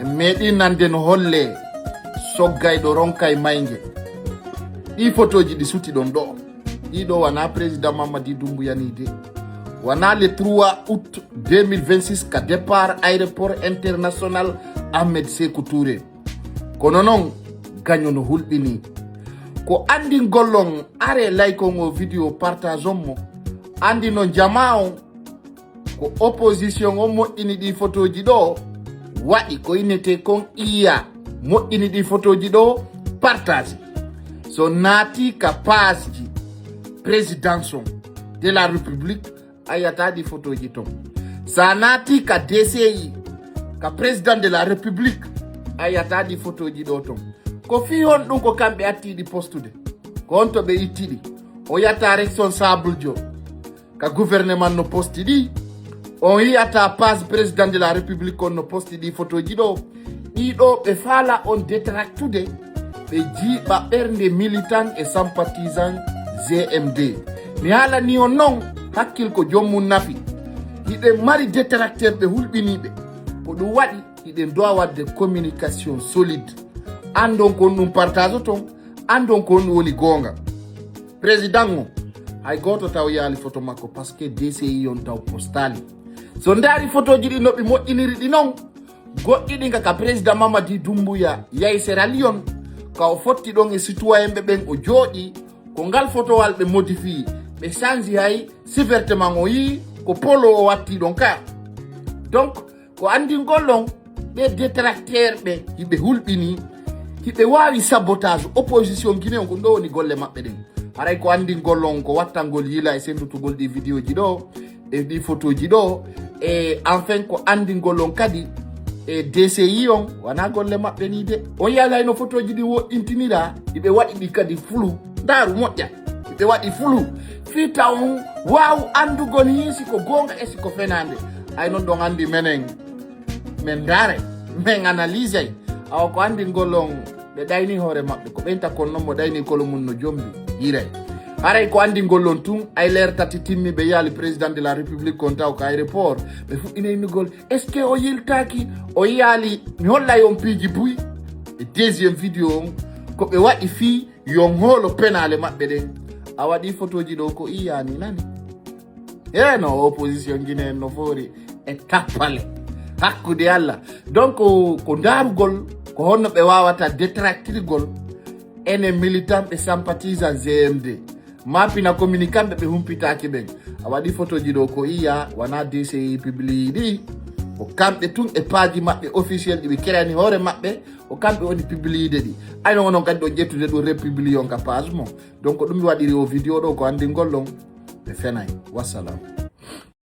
e meɗi nande no holle soggayɗo ronkay mayge ɗi photoji ɗi suti ɗon ɗo ɗiɗo wana président Mamadi Doumbouya ni de wana le 3 août 2026 ka départ aéroport international Ahmed Sékou Touré kono noon gaño no hulɓini ko andi gollon are laykon o vidéo partage on mo andi no jama on ko opposition on moƴƴini ɗi photoji ɗo waɗi ko innete kon iya moƴƴini ɗi photoji ɗo partage so naati ka page ji présidence de la république ayata ɗi photoji ton sa naati ka DCI ka président de la république ayata ɗi photoji ɗo ton ko fi hon ɗum ko kamɓe attiɗi postude ko on to ɓe ittiɗi o yata responsable jo ka gouvernement no posti ɗi on yiyata page président de la république on no posti ɗi photoji ɗo ɗiɗo ɓe faala on détractude ɓe jiiɓa ɓernde militant et sympathisant GMD mi haalani on noon hakkil ko jommum nafi hiɗe mari détracteur ɓe hulɓiniɓe ko ɗum waɗi hiɗen dowa wadde communication solide andon kon ɗum partage ton andon kon ɗum woni gonga président o hay goto taw yaali photo makko par ce que DCI on taw postali so ndaari photoji ɗi noɓe moƴƴiniri ɗi noon goɗɗi ɗi ka président Mamadi Doumbouya yahi Sierra Leone ka o fotti ɗon e citoyen ɓe ɓen o jooɗi ko ngal photowal ɓe modifie ɓe change hay sivertement o yi ko polo o watti ɗon ka donc ko andi gollon ɓe détracteur ɓe hiɓe hulɓini hiɓe wawi sabotage opposition guinéen ko ɗo woni golle maɓɓe ɗen haray ko andi gollon ko wattangol yila e sendutugol ɗi vidéo ji ɗo e ɗi photoji ɗo e enfin ko andi gollon kadi e DCI on wana golle maɓɓe ni de on yalayno photoji ɗi woɗɗintinira hiɓe waɗi ɗi kadi flou ndaru moƴƴa hiɓe waɗi flou fi taw waw andugol hiisi ko gonga e siko fenande ay non ɗon andi menen men dare men analyse ay awa ko andi gollon ɓe ɗayni hoore maɓɓe ko ɓenta kon noon mo ɗayni kolo mum no jombi hiray haray ko andi gollon tun ay leer tati timmi ɓe yaali président de la république kon taw ko aéroport ɓe fuɗɗinaynugol est ce que o yiltaki o yaali mi holla yon piiji buy e deuxiéme vidéo on ko ɓe waɗi fi yon hoolo penale maɓɓe ɗen a waɗi photoji ɗo ko iyani nani no opposition guinéen no foori e tappale hakkude Allah donc ko darugol ko honno ɓe wawata détractirgol ene militant ɓe sympathisant GMD mapina communicant ɓe humpitaki ɓen a waɗi photoji ɗo ko iya wana DCI publie ɗi ko kamɓe tun e page maɓɓe officiel ɗi ɓe kerani hoore maɓɓe ko kamɓe woni publide ɗi ayno onon kadi ɗo ƴettude ɗo republie on ka page mo donc ɗum mi waɗiri o vidéo ɗo ko andi gollon ɓe fenay wassalam